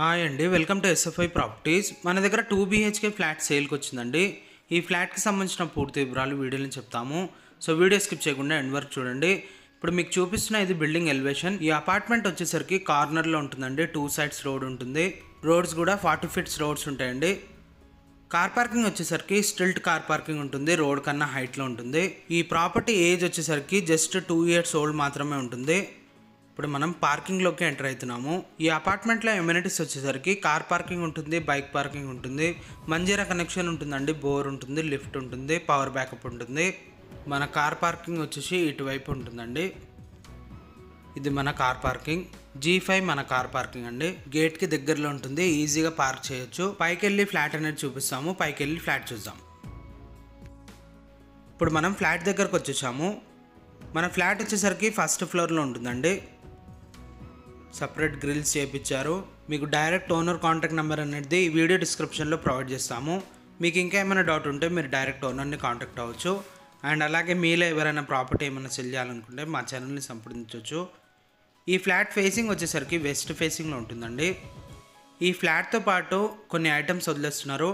Hi అండి, welcome to SFI properties. మన దగ్గర 2 BHK ఫ్లాట్ సేల్కి వచ్చిందండి. ఈ ఫ్లాట్కి సంబంధించిన పూర్తి వివరాలు వీడియోలో చెప్తాము. సో వీడియో స్కిప్ చేయకుండా ఎండ్ వరకు చూడండి. ఇప్పుడు మీకు చూపిస్తున్న ఇది బిల్డింగ్ ఎలివేషన్. ఈ అపార్ట్మెంట్ వచ్చేసరికి కార్నర్లో ఉంటుందండి. 2 సైడ్స్ రోడ్ ఉంటుంది. రోడ్స్ కూడా 40 ఫీట్స్ రోడ్స్ ఉంటాయండి. కార్ పార్కింగ్ వచ్చేసరికి స్టిల్ట్ కార్ పార్కింగ్ ఉంటుంది. రోడ్ కన్నా హైట్లో ఉంటుంది. ఈ ప్రాపర్టీ ఏజ్ వచ్చేసరికి జస్ట్ 2 years ఓల్డ్ మాత్రమే ఉంటుంది. ఇప్పుడు మనం పార్కింగ్లోకి ఎంటర్ అవుతున్నాము. ఈ అపార్ట్మెంట్లో ఎమ్యూనిటీస్ వచ్చేసరికి కార్ పార్కింగ్ ఉంటుంది, బైక్ పార్కింగ్ ఉంటుంది, మంజీరా కనెక్షన్ ఉంటుందండి, బోర్ ఉంటుంది, లిఫ్ట్ ఉంటుంది, పవర్ బ్యాకప్ ఉంటుంది. మన కార్ పార్కింగ్ వచ్చేసి ఇటువైపు ఉంటుందండి. ఇది మన కార్ పార్కింగ్. G5 మన కార్ పార్కింగ్ అండి. గేట్కి దగ్గరలో ఉంటుంది, ఈజీగా పార్క్ చేయొచ్చు. పైకి వెళ్ళి ఫ్లాట్ అనేది చూపిస్తాము. పైకి వెళ్ళి ఫ్లాట్ చూద్దాం. ఇప్పుడు మనం ఫ్లాట్ దగ్గరకు వచ్చేసాము. మన ఫ్లాట్ వచ్చేసరికి ఫస్ట్ ఫ్లోర్లో ఉంటుందండి. సపరేట్ గ్రిల్స్ చేయించారు. మీకు డైరెక్ట్ ఓనర్ కాంటాక్ట్ నెంబర్ అనేది ఈ వీడియో డిస్క్రిప్షన్లో ప్రొవైడ్ చేస్తాము. మీకు ఇంకా ఏమైనా డౌట్ ఉంటే మీరు డైరెక్ట్ ఓనర్ని కాంటాక్ట్ అవ్వచ్చు. అండ్ అలాగే మీలో ఎవరైనా ప్రాపర్టీ ఏమైనా సెల్ చేయాలనుకుంటే మా ఛానల్ని సంప్రదించవచ్చు. ఈ ఫ్లాట్ ఫేసింగ్ వచ్చేసరికి వెస్ట్ ఫేసింగ్లో ఉంటుందండి. ఈ ఫ్లాట్తో పాటు కొన్ని ఐటమ్స్ వదిలేస్తున్నారు,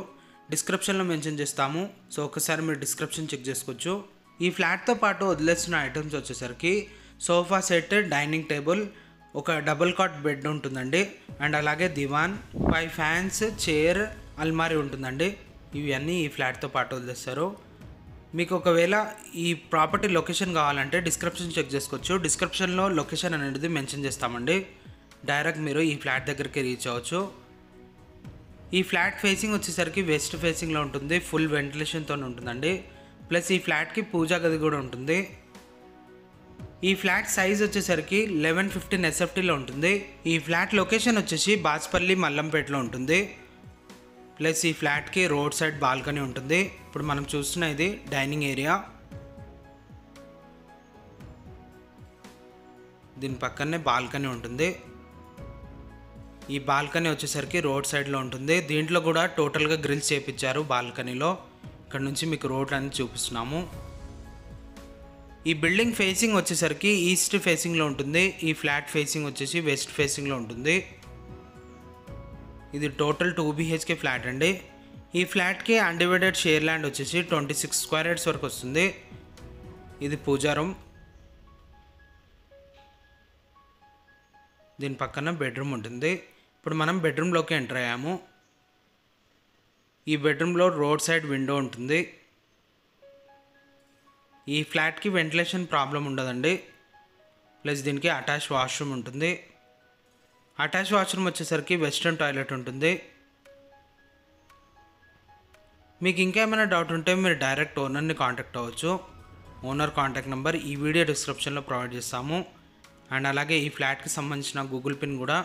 డిస్క్రిప్షన్లో మెన్షన్ చేస్తాము. సో ఒకసారి మీరు డిస్క్రిప్షన్ చెక్ చేసుకోవచ్చు. ఈ ఫ్లాట్తో పాటు వదిలేస్తున్న ఐటమ్స్ వచ్చేసరికి సోఫా సెట్, డైనింగ్ టేబుల్, ఒక డబుల్ కాట్ బెడ్ ఉంటుందండి. అండ్ అలాగే దివాన్, 5 ఫ్యాన్స్, చైర్, అల్మారీ ఉంటుందండి. ఇవన్నీ ఈ ఫ్లాట్తో పాటు వదిలేస్తారు. మీకు ఒకవేళ ఈ ప్రాపర్టీ లొకేషన్ కావాలంటే డిస్క్రిప్షన్ చెక్ చేసుకోవచ్చు. డిస్క్రిప్షన్లో లొకేషన్ అనేది మెన్షన్ చేస్తామండి. డైరెక్ట్ మీరు ఈ ఫ్లాట్ దగ్గరికి రీచ్ అవ్వచ్చు. ఈ ఫ్లాట్ ఫేసింగ్ వచ్చేసరికి వెస్ట్ ఫేసింగ్లో ఉంటుంది. ఫుల్ వెంటిలేషన్తో ఉంటుందండి. ప్లస్ ఈ ఫ్లాట్కి పూజా గది కూడా ఉంటుంది. ఈ ఫ్లాట్ సైజ్ వచ్చేసరికి 1115 SFTలో ఉంటుంది. ఈ ఫ్లాట్ లొకేషన్ వచ్చేసి బాచ్పల్లి, మల్లంపేటలో ఉంటుంది. ప్లస్ ఈ ఫ్లాట్కి రోడ్ సైడ్ బాల్కనీ ఉంటుంది. ఇప్పుడు మనం చూస్తున్న ఇది డైనింగ్ ఏరియా. దీని పక్కనే బాల్కనీ ఉంటుంది. ఈ బాల్కనీ వచ్చేసరికి రోడ్ సైడ్లో ఉంటుంది. దీంట్లో కూడా టోటల్గా గ్రిల్స్ చేయించారు బాల్కనీలో. ఇక్కడ నుంచి మీకు రోడ్ అనేది చూపిస్తున్నాము. ఈ బిల్డింగ్ ఫేసింగ్ వచ్చేసరికి ఈస్ట్ ఫేసింగ్లో ఉంటుంది. ఈ ఫ్లాట్ ఫేసింగ్ వచ్చేసి వెస్ట్ ఫేసింగ్లో ఉంటుంది. ఇది టోటల్ 2 BHK ఫ్లాట్ అండి. ఈ ఫ్లాట్కి అన్డివైడెడ్ షేర్ ల్యాండ్ వచ్చేసి 26 స్క్వేర్ యార్డ్స్ వరకు వస్తుంది. ఇది పూజా రూమ్. దీని పక్కన బెడ్రూమ్ ఉంటుంది. ఇప్పుడు మనం బెడ్రూమ్లోకి ఎంటర్ అయ్యాము. ఈ బెడ్రూమ్లో రోడ్ సైడ్ విండో ఉంటుంది. ఈ ఫ్లాట్కి వెంటిలేషన్ ప్రాబ్లం ఉండదండి. ప్లస్ దీనికి అటాచ్ వాష్రూమ్ ఉంటుంది. అటాచ్ వాష్రూమ్ వచ్చేసరికి వెస్ట్రన్ టాయిలెట్ ఉంటుంది. మీకు ఇంకేమైనా డౌట్ ఉంటే మీరు డైరెక్ట్ ఓనర్ని కాంటాక్ట్ అవ్వచ్చు. ఓనర్ కాంటాక్ట్ నెంబర్ ఈ వీడియో డిస్క్రిప్షన్లో ప్రొవైడ్ చేస్తాము. అండ్ అలాగే ఈ ఫ్లాట్కి సంబంధించిన గూగుల్ పిన్ కూడా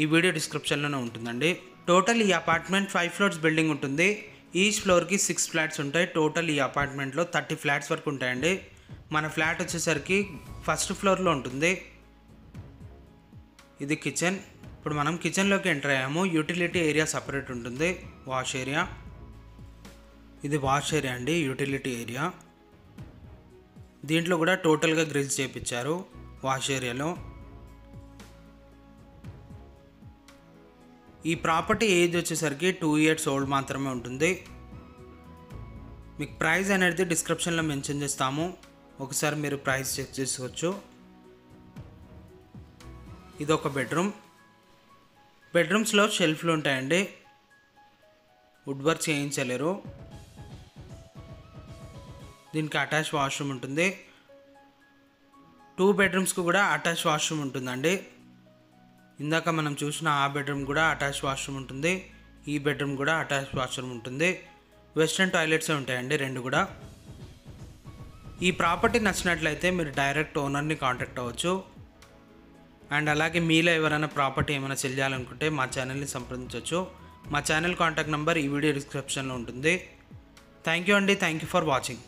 ఈ వీడియో డిస్క్రిప్షన్లోనే ఉంటుందండి. టోటల్ ఈ అపార్ట్మెంట్ 5 ఫ్లోర్స్ బిల్డింగ్ ఉంటుంది. ఈచ్ ఫ్లోర్కి 6 ఫ్లాట్స్ ఉంటాయి. టోటల్ ఈ అపార్ట్మెంట్లో 30 ఫ్లాట్స్ వరకు ఉంటాయండి. మన ఫ్లాట్ వచ్చేసరికి ఫస్ట్ ఫ్లోర్లో ఉంటుంది. ఇది కిచెన్. ఇప్పుడు మనం కిచెన్లోకి ఎంటర్ అయ్యాము. యూటిలిటీ ఏరియా సపరేట్ ఉంటుంది. వాష్ ఏరియా, ఇది వాష్ ఏరియా అండి, యూటిలిటీ ఏరియా. దీంట్లో కూడా టోటల్గా గ్రిల్స్ చేయించారు వాష్ ఏరియాలో. ఈ ప్రాపర్టీ ఏజ్ వచ్చేసరికి 2 years ఓల్డ్ మాత్రమే ఉంటుంది. మీకు ప్రైస్ అనేది డిస్క్రిప్షన్లో మెన్షన్ చేస్తాము. ఒకసారి మీరు ప్రైస్ చెక్ చేసుకోవచ్చు. ఇది ఒక బెడ్రూమ్. బెడ్రూమ్స్లో షెల్ఫ్లు ఉంటాయండి. వుడ్ వర్క్ చేయించలేరు. దీనికి అటాచ్ వాష్రూమ్ ఉంటుంది. 2 బెడ్రూమ్స్కి కూడా అటాచ్ వాష్రూమ్ ఉంటుందండి. ఇందాక మనం చూసిన ఆ బెడ్రూమ్ కూడా అటాచ్ వాష్రూమ్ ఉంటుంది. ఈ బెడ్రూమ్ కూడా అటాచ్ వాష్రూమ్ ఉంటుంది. వెస్ట్రన్ టాయిలెట్సే ఉంటాయండి 2 కూడా. ఈ ప్రాపర్టీ నచ్చినట్లయితే మీరు డైరెక్ట్ ఓనర్ని కాంటాక్ట్ అవ్వచ్చు. అండ్ అలాగే మీలో ఎవరైనా ప్రాపర్టీ ఏమైనా సెల్ చేయాలనుకుంటే మా ఛానల్ని సంప్రదించవచ్చు. మా ఛానల్ కాంటాక్ట్ నెంబర్ ఈ వీడియో డిస్క్రిప్షన్లో ఉంటుంది. థ్యాంక్ యూ అండి. Thank you for watching.